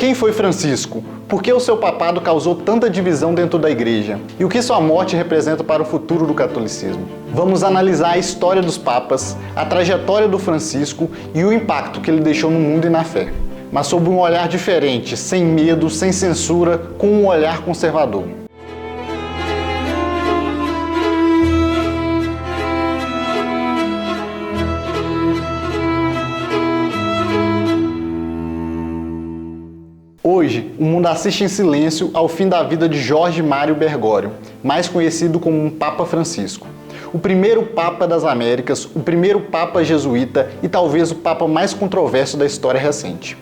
Quem foi Francisco? Por que o seu papado causou tanta divisão dentro da igreja? E o que sua morte representa para o futuro do catolicismo? Vamos analisar a história dos papas, a trajetória do Francisco e o impacto que ele deixou no mundo e na fé. Mas sob um olhar diferente, sem medo, sem censura, com um olhar conservador. Hoje, o mundo assiste em silêncio ao fim da vida de Jorge Mário Bergoglio, mais conhecido como um Papa Francisco. O primeiro Papa das Américas, o primeiro Papa jesuíta e talvez o Papa mais controverso da história recente.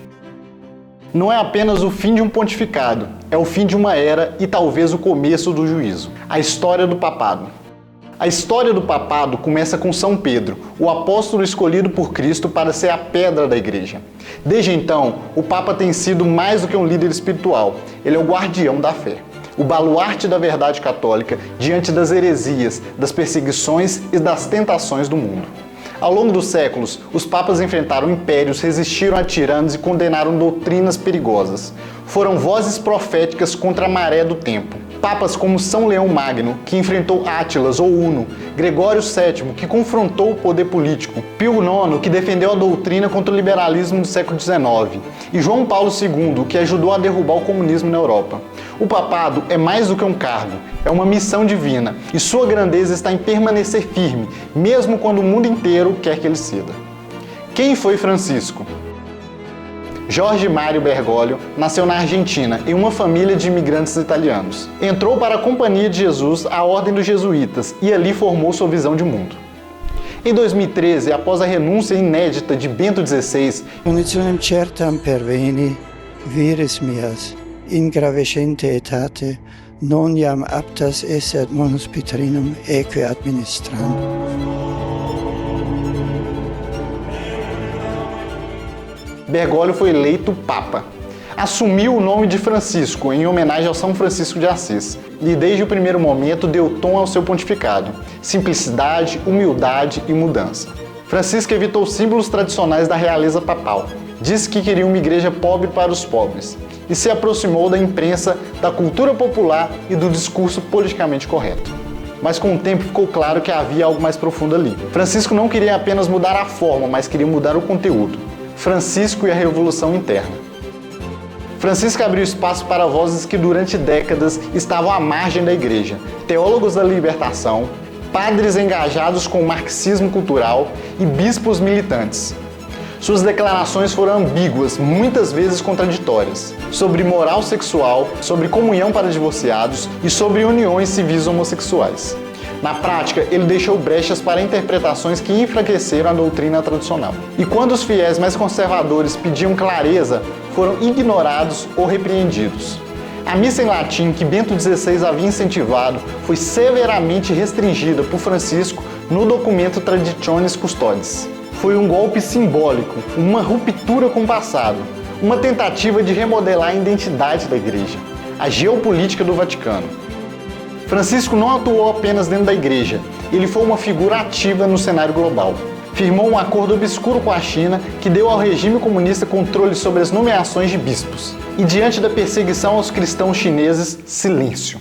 Não é apenas o fim de um pontificado, é o fim de uma era e talvez o começo do juízo. A história do papado. A história do papado começa com São Pedro, o apóstolo escolhido por Cristo para ser a pedra da igreja. Desde então, o Papa tem sido mais do que um líder espiritual, ele é o guardião da fé, o baluarte da verdade católica diante das heresias, das perseguições e das tentações do mundo. Ao longo dos séculos, os papas enfrentaram impérios, resistiram a tiranos e condenaram doutrinas perigosas. Foram vozes proféticas contra a maré do tempo. Papas como São Leão Magno, que enfrentou Átilas ou Uno, Gregório VII, que confrontou o poder político, Pio IX, que defendeu a doutrina contra o liberalismo do século XIX, e João Paulo II, que ajudou a derrubar o comunismo na Europa. O papado é mais do que um cargo, é uma missão divina, e sua grandeza está em permanecer firme, mesmo quando o mundo inteiro quer que ele ceda. Quem foi Francisco? Jorge Mário Bergoglio nasceu na Argentina, em uma família de imigrantes italianos. Entrou para a Companhia de Jesus, a Ordem dos Jesuítas, e ali formou sua visão de mundo. Em 2013, após a renúncia inédita de Bento XVI, Conditionem certam perveni, vires mias, in gravescente etate, non iam aptas esset monus Petrinum eque administrando. Bergoglio foi eleito Papa. Assumiu o nome de Francisco em homenagem ao São Francisco de Assis e desde o primeiro momento deu tom ao seu pontificado, simplicidade, humildade e mudança. Francisco evitou símbolos tradicionais da realeza papal, disse que queria uma igreja pobre para os pobres e se aproximou da imprensa, da cultura popular e do discurso politicamente correto. Mas com o tempo ficou claro que havia algo mais profundo ali. Francisco não queria apenas mudar a forma, mas queria mudar o conteúdo. Francisco e a Revolução Interna. Francisco abriu espaço para vozes que durante décadas estavam à margem da igreja, teólogos da libertação, padres engajados com o marxismo cultural e bispos militantes. Suas declarações foram ambíguas, muitas vezes contraditórias, sobre moral sexual, sobre comunhão para divorciados e sobre uniões civis homossexuais. Na prática, ele deixou brechas para interpretações que enfraqueceram a doutrina tradicional. E quando os fiéis mais conservadores pediam clareza, foram ignorados ou repreendidos. A missa em latim que Bento XVI havia incentivado foi severamente restringida por Francisco no documento Traditionis Custodes. Foi um golpe simbólico, uma ruptura com o passado, uma tentativa de remodelar a identidade da Igreja, a geopolítica do Vaticano. Francisco não atuou apenas dentro da igreja, ele foi uma figura ativa no cenário global. Firmou um acordo obscuro com a China que deu ao regime comunista controle sobre as nomeações de bispos. E diante da perseguição aos cristãos chineses, silêncio.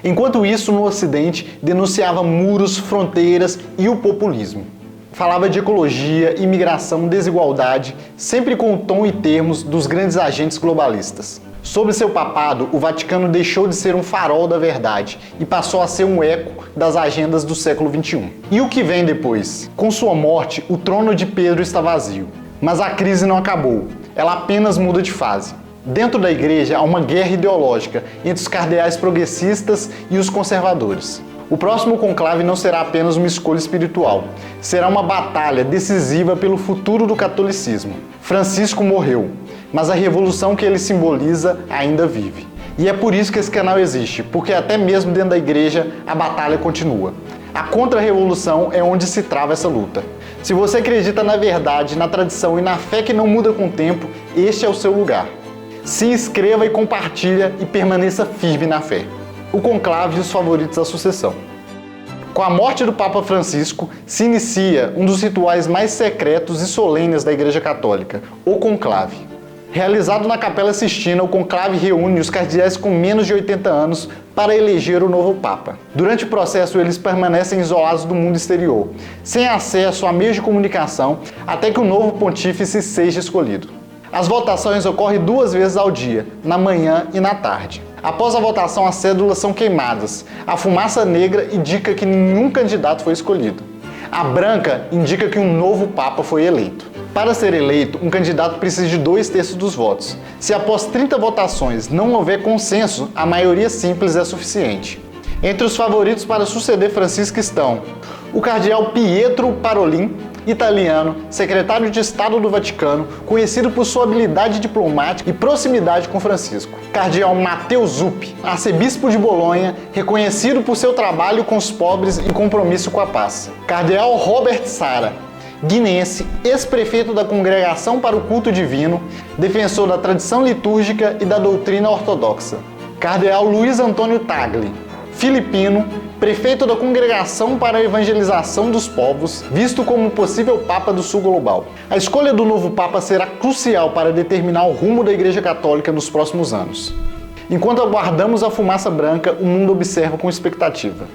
Enquanto isso, no Ocidente, denunciava muros, fronteiras e o populismo. Falava de ecologia, imigração, desigualdade, sempre com o tom e termos dos grandes agentes globalistas. Sob seu papado, o Vaticano deixou de ser um farol da verdade e passou a ser um eco das agendas do século XXI. E o que vem depois? Com sua morte, o trono de Pedro está vazio. Mas a crise não acabou, ela apenas muda de fase. Dentro da igreja há uma guerra ideológica entre os cardeais progressistas e os conservadores. O próximo conclave não será apenas uma escolha espiritual, será uma batalha decisiva pelo futuro do catolicismo. Francisco morreu, mas a revolução que ele simboliza ainda vive. E é por isso que esse canal existe, porque até mesmo dentro da igreja a batalha continua. A contra-revolução é onde se trava essa luta. Se você acredita na verdade, na tradição e na fé que não muda com o tempo, este é o seu lugar. Se inscreva e compartilha e permaneça firme na fé. O conclave e os favoritos à sucessão. Com a morte do Papa Francisco, se inicia um dos rituais mais secretos e solenes da Igreja Católica, o conclave. Realizado na Capela Sistina, o conclave reúne os cardeais com menos de 80 anos para eleger o novo Papa. Durante o processo, eles permanecem isolados do mundo exterior, sem acesso a meios de comunicação, até que o novo pontífice seja escolhido. As votações ocorrem 2 vezes ao dia, na manhã e na tarde. Após a votação, as cédulas são queimadas. A fumaça negra indica que nenhum candidato foi escolhido. A branca indica que um novo Papa foi eleito. Para ser eleito, um candidato precisa de 2/3 dos votos. Se após 30 votações não houver consenso, a maioria simples é suficiente. Entre os favoritos para suceder Francisco estão o cardeal Pietro Parolin, italiano, secretário de Estado do Vaticano, conhecido por sua habilidade diplomática e proximidade com Francisco. Cardeal Matteo Zuppi, arcebispo de Bolonha, reconhecido por seu trabalho com os pobres e compromisso com a paz. Cardeal Robert Sarah, guineense, ex-prefeito da Congregação para o Culto Divino, defensor da tradição litúrgica e da doutrina ortodoxa. Cardeal Luiz Antônio Tagle, filipino, prefeito da Congregação para a Evangelização dos Povos, visto como possível Papa do Sul Global. A escolha do novo Papa será crucial para determinar o rumo da Igreja Católica nos próximos anos. Enquanto aguardamos a fumaça branca, o mundo observa com expectativa.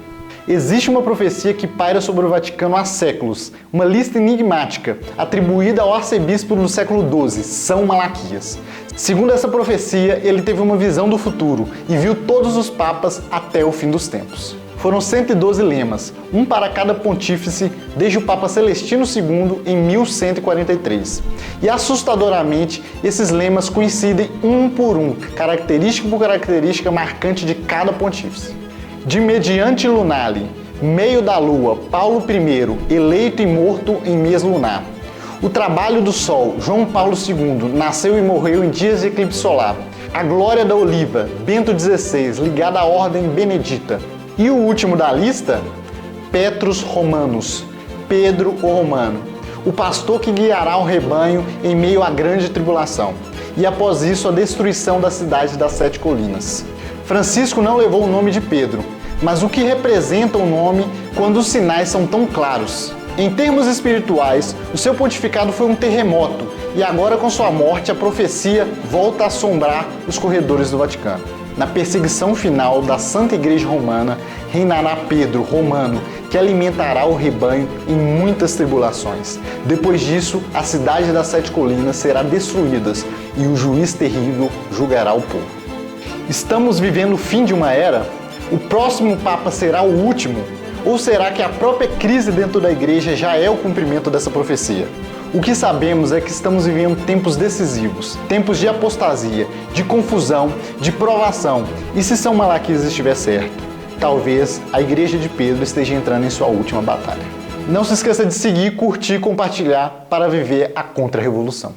Existe uma profecia que paira sobre o Vaticano há séculos, uma lista enigmática, atribuída ao arcebispo no século XII, São Malaquias. Segundo essa profecia, ele teve uma visão do futuro e viu todos os papas até o fim dos tempos. Foram 112 lemas, um para cada pontífice, desde o Papa Celestino II em 1143. E assustadoramente, esses lemas coincidem um por um, característica por característica marcante de cada pontífice. De mediante lunale, meio da lua, Paulo I, eleito e morto em mês lunar. O trabalho do sol, João Paulo II, nasceu e morreu em dias de eclipse solar. A glória da oliva, Bento XVI, ligada à ordem benedita. E o último da lista, Petrus Romanus, Pedro o Romano, o pastor que guiará o rebanho em meio à grande tribulação. E após isso, a destruição da cidade das 7 colinas. Francisco não levou o nome de Pedro, mas o que representa o nome quando os sinais são tão claros. Em termos espirituais, o seu pontificado foi um terremoto e agora com sua morte a profecia volta a assombrar os corredores do Vaticano. Na perseguição final da Santa Igreja Romana, reinará Pedro Romano, que alimentará o rebanho em muitas tribulações. Depois disso, a cidade das 7 colinas será destruída e o juiz terrível julgará o povo. Estamos vivendo o fim de uma era? O próximo Papa será o último? Ou será que a própria crise dentro da Igreja já é o cumprimento dessa profecia? O que sabemos é que estamos vivendo tempos decisivos, tempos de apostasia, de confusão, de provação. E se São Malaquias estiver certo, talvez a Igreja de Pedro esteja entrando em sua última batalha. Não se esqueça de seguir, curtir e compartilhar para viver a contra-revolução.